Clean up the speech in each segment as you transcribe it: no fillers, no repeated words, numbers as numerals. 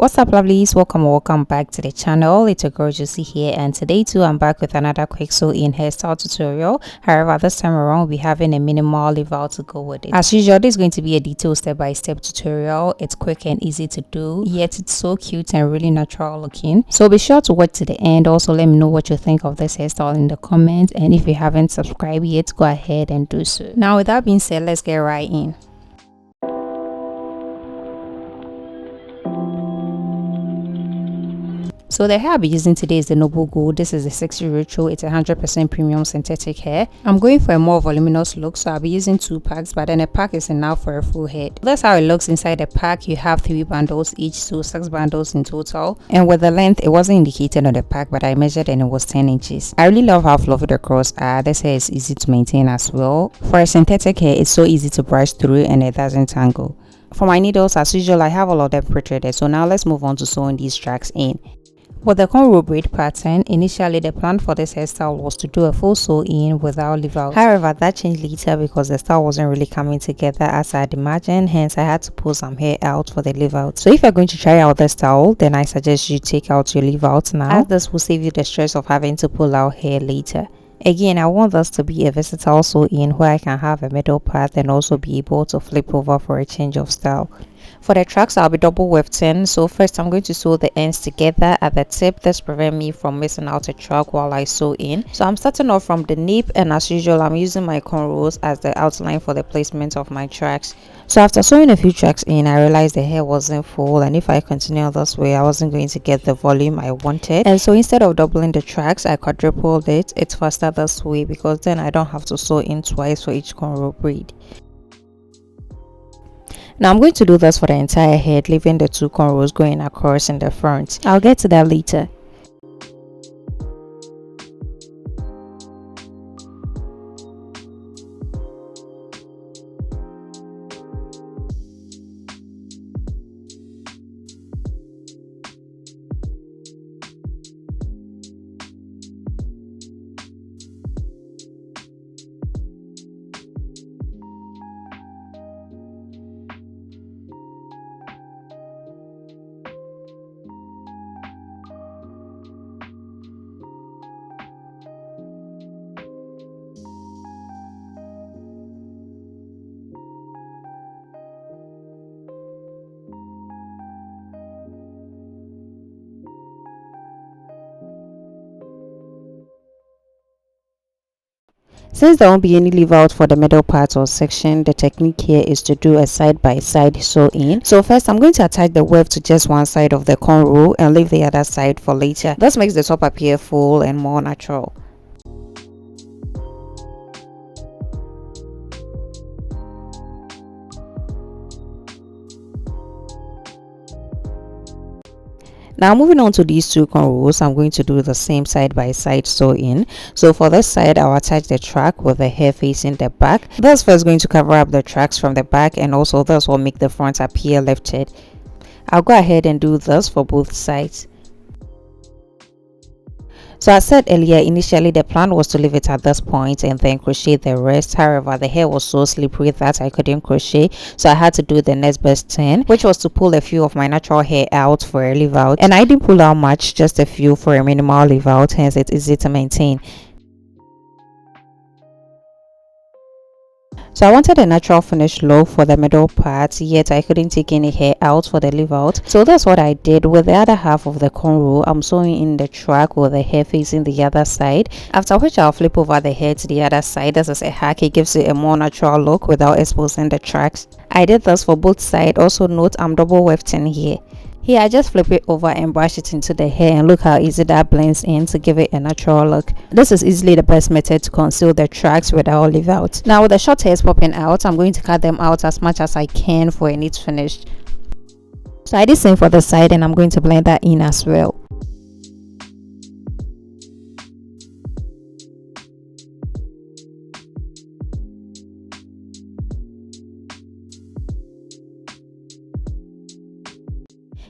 What's up, lovelies? Welcome back to the channel. It's your girl Josie here, and today too I'm back with another quick sew-in hairstyle tutorial. However, this time around we'll be having a minimal leave out to go with it. As usual, this is going to be a detailed step-by-step tutorial. It's quick and easy to do, yet it's so cute and really natural looking. So be sure to watch to the end. Also, let me know what you think of this hairstyle in the comments, and if you haven't subscribed yet, go ahead and do so. Now, with that being said, let's get right in. So the hair I'll be using today is the Noble Gold. This is a sexy retro. It's 100% premium synthetic hair. I'm going for a more voluminous look, so I'll be using 2 packs, but then a pack is enough for a full head. That's how it looks inside the pack. You have 3 bundles each, so 6 bundles in total. And with the length, it wasn't indicated on the pack, but I measured and it was 10 inches. I really love how fluffy the curls are. This hair is easy to maintain as well. For a synthetic hair, it's so easy to brush through and it doesn't tangle. For my needles, as usual, I have all of them pre-threaded, so now let's move on to sewing these tracks in. With the cornrow braid pattern, initially the plan for this hairstyle was to do a full sew-in without leave out. However, that changed later because the style wasn't really coming together as I'd imagined, hence I had to pull some hair out for the leave out. So if you're going to try out this style, then I suggest you take out your leave out now, as this will save you the stress of having to pull out hair later. Again, I want this to be a versatile sew-in where I can have a middle part and also be able to flip over for a change of style. For the tracks, I'll be double wefting. So first I'm going to sew the ends together at the tip. This prevents me from missing out a track while I sew in. So I'm starting off from the nape, and as usual I'm using my cornrows as the outline for the placement of my tracks. So after sewing a few tracks in, I realized the hair wasn't full, and if I continue this way I wasn't going to get the volume I wanted. And so instead of doubling the tracks, I quadrupled it. It's faster this way because then I don't have to sew in twice for each cornrow braid. Now I'm going to do this for the entire head, leaving the 2 cornrows going across in the front. I'll get to that later. Since there won't be any leave out for the middle part or section, the technique here is to do a side-by-side sew-in. So first I'm going to attach the weft to just one side of the cornrow and leave the other side for later. This makes the top appear full and more natural. Now moving on to these 2 cornrows, I'm going to do the same side-by-side sew-in. So for this side, I'll attach the track with the hair facing the back. This first going to cover up the tracks from the back, and also this will make the front appear lifted. I'll go ahead and do this for both sides. So as said earlier, initially the plan was to leave it at this point and then crochet the rest. However, the hair was so slippery that I couldn't crochet, so I had to do the next best thing, which was to pull a few of my natural hair out for a leave out. And I didn't pull out much, just a few for a minimal leave out, hence it's easy to maintain. So I wanted a natural finish look for the middle part, yet I couldn't take any hair out for the leave out. So that's what I did. With the other half of the cornrow, I'm sewing in the track with the hair facing the other side, after which I'll flip over the hair to the other side. This is a hack. It gives it a more natural look without exposing the tracks. I did this for both sides. Also note I'm double wefting here. Here I just flip it over and brush it into the hair, and look how easy that blends in to give it a natural look. This is easily the best method to conceal the tracks without leave out. Now with the short hairs popping out, I'm going to cut them out as much as I can for a neat finish. So I did same for the side, and I'm going to blend that in as well.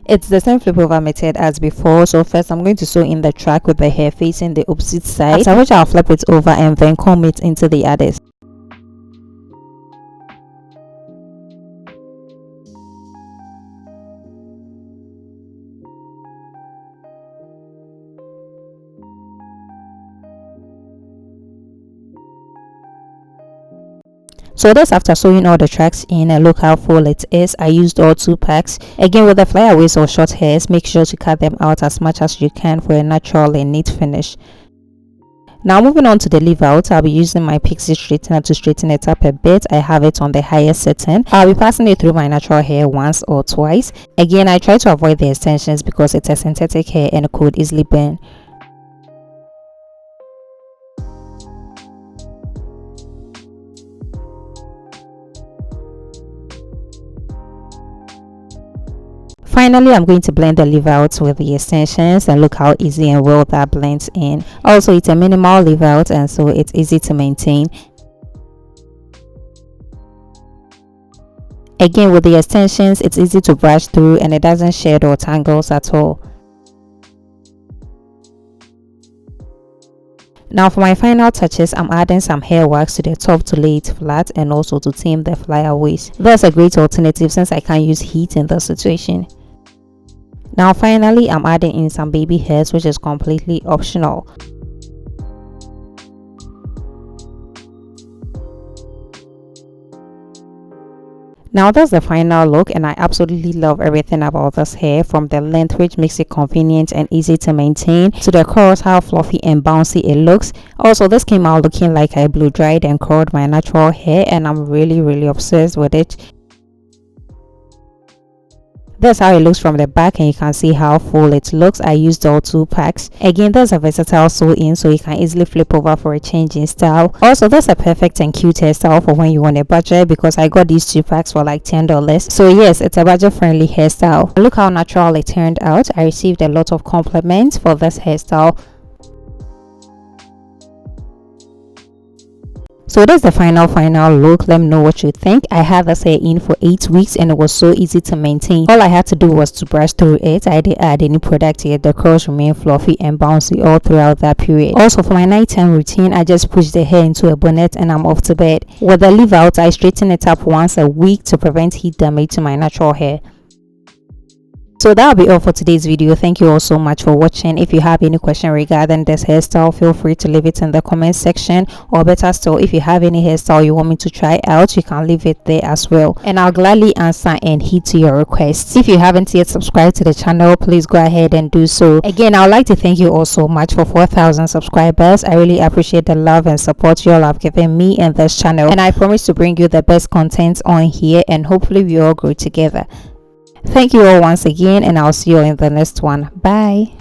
It's the same flip over method as before. So first I'm going to sew in the track with the hair facing the opposite side, after which I'll flip it over and then comb it into the others. So that's after sewing all the tracks in, and look how full it is. I used all 2 packs. Again, with the flyaways or short hairs, make sure to cut them out as much as you can for a natural and neat finish. Now moving on to the leave out, I'll be using my pixie straightener to straighten it up a bit. I have it on the highest setting. I'll be passing it through my natural hair once or twice. Again, I try to avoid the extensions because it's a synthetic hair and could easily burn. Finally, I'm going to blend the leave out with the extensions, and look how easy and well that blends in. Also, it's a minimal leave out, and so it's easy to maintain. Again, with the extensions, it's easy to brush through and it doesn't shed or tangles at all. Now for my final touches, I'm adding some hair wax to the top to lay it flat and also to tame the flyaways. That's a great alternative since I can't use heat in this situation. Now finally, I'm adding in some baby hairs, which is completely optional. Now that's the final look, and I absolutely love everything about this hair, from the length, which makes it convenient and easy to maintain, to the curls, how fluffy and bouncy it looks. Also, this came out looking like I blow dried and curled my natural hair, and I'm really obsessed with it. That's how it looks from the back, and you can see how full it looks. I used all 2 packs. Again, there's a versatile sew-in, so you can easily flip over for a change in style. Also, that's a perfect and cute hairstyle for when you want a budget, because I got these 2 packs for like $10. So yes, it's a budget-friendly hairstyle. Look how natural it turned out. I received a lot of compliments for this hairstyle. So that's the final look. Let me know what you think. I had this hair in for 8 weeks and it was so easy to maintain. All I had to do was to brush through it. I didn't add any product yet. The curls remain fluffy and bouncy all throughout that period. Also, for my nighttime routine, I just push the hair into a bonnet and I'm off to bed. With the leave out, I straighten it up once a week to prevent heat damage to my natural hair. So that'll be all for today's video. Thank you all so much for watching. If you have any question regarding this hairstyle, feel free to leave it in the comment section, or better still, if you have any hairstyle you want me to try out, you can leave it there as well, and I'll gladly answer and heed to your requests. If you haven't yet subscribed to the channel, please go ahead and do so. Again, I'd like to thank you all so much for 4,000 subscribers. I really appreciate the love and support you all have given me and this channel, and I promise to bring you the best content on here, and hopefully we all grow together. Thank you all once again, and I'll see you all in the next one. Bye.